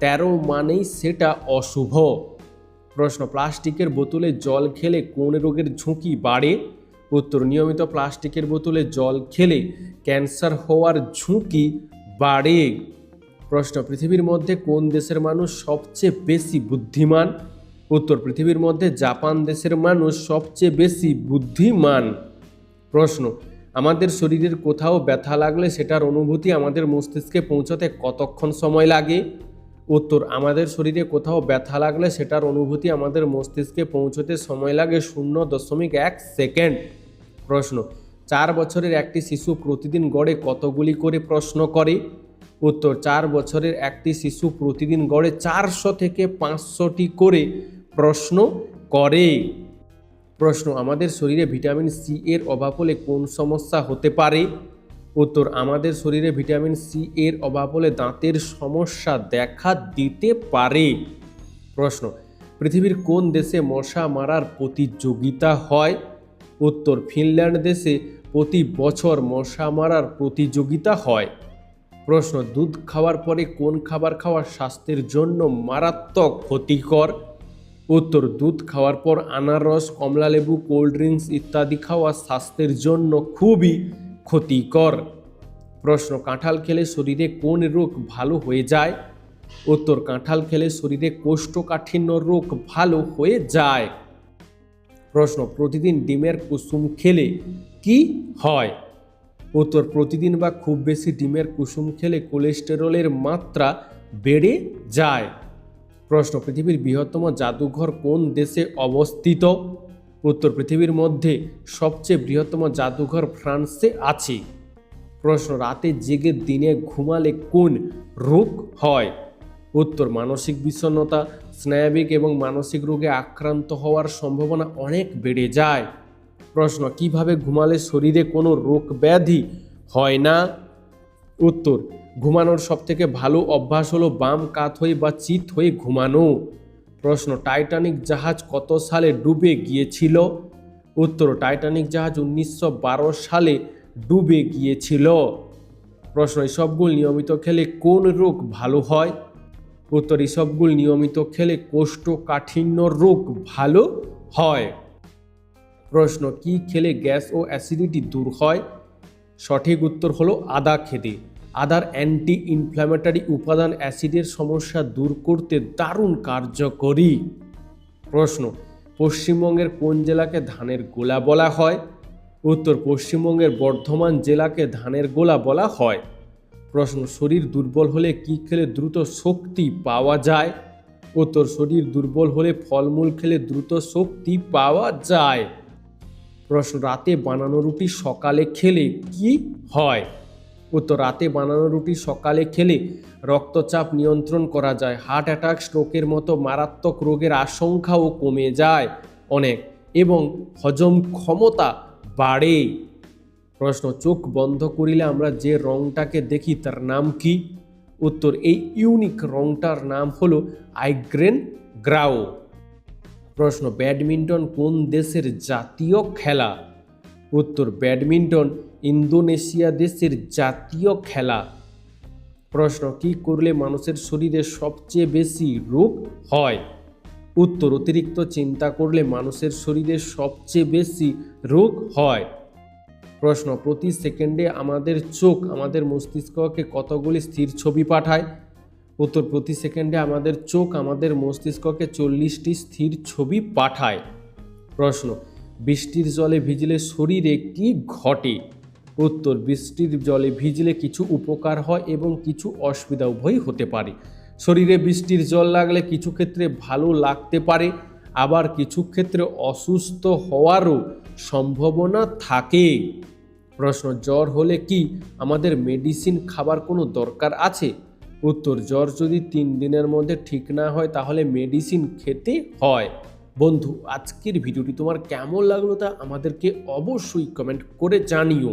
13 মানেই সেটা অশুভ। প্রশ্ন, প্লাস্টিকের বোতলে জল খেলে কোন রোগের ঝুঁকি বাড়ে? উত্তর, নিয়মিত প্লাস্টিকের বোতলে জল খেলে ক্যান্সার হওয়ার ঝুঁকি বাড়ে। প্রশ্ন, পৃথিবীর মধ্যে কোন দেশের মানুষ সবচেয়ে বেশি বুদ্ধিমান? উত্তর, পৃথিবীর মধ্যে জাপান দেশের মানুষ সবচেয়ে বেশি বুদ্ধিমান। প্রশ্ন, আমাদের শরীরের কোথাও ব্যথা লাগলে সেটার অনুভূতি আমাদের মস্তিষ্কে পৌঁছতে কতক্ষণ সময় লাগে? উত্তর, আমাদের শরীরে কোথাও ব্যথা লাগলে সেটার অনুভূতি আমাদের মস্তিষ্কে পৌঁছতে সময় লাগে 0.1 সেকেন্ড। প্রশ্ন, 4 বছরের একটি শিশু প্রতিদিন গড়ে কতগুলি করে প্রশ্ন করে? উত্তর, 4 বছরের একটি শিশু প্রতিদিন গড়ে 400 থেকে 500টি করে প্রশ্ন করে। প্রশ্ন, আমাদের শরীরে ভিটামিন সি এর অভাব হলে কোন সমস্যা হতে পারে? উত্তর, আমাদের শরীরে ভিটামিন সি এর অভাব হলে দাঁতের সমস্যা দেখা দিতে পারে। প্রশ্ন, পৃথিবীর কোন দেশে মশা মারার প্রতিযোগিতা হয়? উত্তর, ফিনল্যান্ড দেশে প্রতি বছর মশা মারার প্রতিযোগিতা হয়। প্রশ্ন, দুধ খাওয়ার পরে কোন খাবার খাওয়া স্বাস্থ্যের জন্য মারাত্মক ক্ষতিকর? উত্তর, দুধ খাওয়ার পর আনারস, কমলালেবু, কোল্ড ড্রিঙ্কস ইত্যাদি খাওয়া স্বাস্থ্যের জন্য খুবই ক্ষতিকর। প্রশ্ন, কাঁঠাল খেলে শরীরে কোন রোগ ভালো হয়ে যায়? উত্তর, কাঁঠাল খেলে শরীরে কোষ্ঠকাঠিন্য রোগ ভালো হয়ে যায়। প্রশ্ন, প্রতিদিন ডিমের কুসুম খেলে কি হয়? উত্তর, প্রতিদিন বা খুব বেশি ডিমের কুসুম খেলে কোলেস্টেরলের মাত্রা বেড়ে যায়। প্রশ্ন, পৃথিবীর বৃহত্তম জাদুঘর কোন দেশে অবস্থিত? উত্তর, পৃথিবীর মধ্যে সবচেয়ে বৃহত্তম জাদুঘর ফ্রান্সে আছে। প্রশ্ন, রাতে জেগে দিনে ঘুমালে কোন রোগ হয়? উত্তর, মানসিক বিষণ্ণতা, স্নায়বিক এবং মানসিক রোগে আক্রান্ত হওয়ার সম্ভাবনা অনেক বেড়ে যায়। প্রশ্ন, কিভাবে ঘুমালে শরীরে কোনো রোগ ব্যাধি হয় না? উত্তর, ঘুমানোর সবথেকে ভালো অভ্যাস হলো বাম কাত হয়ে বা চিত হয়ে ঘুমানো। প্রশ্ন, টাইটানিক জাহাজ কত সালে ডুবে গিয়েছিল? উত্তর, টাইটানিক জাহাজ 1912 সালে ডুবে গিয়েছিল। প্রশ্ন, ইসবগুল নিয়মিত খেলে কোন রোগ ভালো হয়? উত্তর, ইসবগুল নিয়মিত খেলে কোষ্ঠকাঠিন্য রোগ ভালো হয়। প্রশ্ন, কি খেলে গ্যাস ও অ্যাসিডিটি দূর হয়? সঠিক উত্তর হলো আদা খেতে। আদার অ্যান্টি ইনফ্ল্যামেটরি উপাদান অ্যাসিডের সমস্যা দূর করতে দারুণ কার্যকরী। প্রশ্ন, পশ্চিমবঙ্গের কোন জেলাকে ধানের গোলা বলা হয়? উত্তর, পশ্চিমবঙ্গের বর্ধমান জেলাকে ধানের গোলা বলা হয়। প্রশ্ন, শরীর দুর্বল হলে কি খেলে দ্রুত শক্তি পাওয়া যায়? উত্তর, শরীর দুর্বল হলে ফলমূল খেলে দ্রুত শক্তি পাওয়া যায়। প্রশ্ন, রাতে বানানো রুটি সকালে খেলে কি হয়? উত্তর, রাতে বানানো রুটি সকালে খেলে রক্তচাপ নিয়ন্ত্রণ করা যায়, হার্ট অ্যাটাক, স্ট্রোকের মতো মারাত্মক রোগের আশঙ্কাও কমে যায় অনেক, এবং হজম ক্ষমতা বাড়ে। প্রশ্ন, চোখ বন্ধ করিলে আমরা যে রংটাকে দেখি তার নাম কি? উত্তর, এই ইউনিক রংটার নাম হলো আইগ্রেন গ্রাও। প্রশ্ন, ব্যাডমিন্টন কোন দেশের জাতীয় খেলা? উত্তর, ব্যাডমিন্টন ইন্দোনেশিয়া দেশের জাতীয় খেলা। প্রশ্ন, কি করলে মানুষের শরীরে সবচেয়ে বেশি রোগ হয়? উত্তর, অতিরিক্ত চিন্তা করলে মানুষের শরীরে সবচেয়ে বেশি রোগ হয়। প্রশ্ন, প্রতি সেকেন্ডে আমাদের চোখ আমাদের মস্তিষ্ককে কতগুলি স্থির ছবি পাঠায়? উত্তর, প্রতি সেকেন্ডে আমাদের চোখ আমাদের মস্তিষ্ককে 40টি স্থির ছবি পাঠায়। প্রশ্ন, বৃষ্টির জলে ভিজলে শরীরে কি ঘটে? উত্তর, বৃষ্টির জলে ভিজলে কিছু উপকার হয় এবং কিছু অসুবিধা উভয়ই হতে পারে। শরীরে বৃষ্টির জল লাগলে কিছু ক্ষেত্রে ভালো লাগতে পারে, আবার কিছু ক্ষেত্রে অসুস্থ হওয়ারও সম্ভাবনা থাকে। প্রশ্ন, জ্বর হলে কি আমাদের মেডিসিন খাবার কোনো দরকার আছে? উত্তর, জ্বর যদি 3 দিনের মধ্যে ঠিক না হয় তাহলে মেডিসিন খেতে হয়। বন্ধু, আজকের ভিডিওটি তোমার কেমন লাগলো তা আমাদেরকে অবশ্যই কমেন্ট করে জানিও।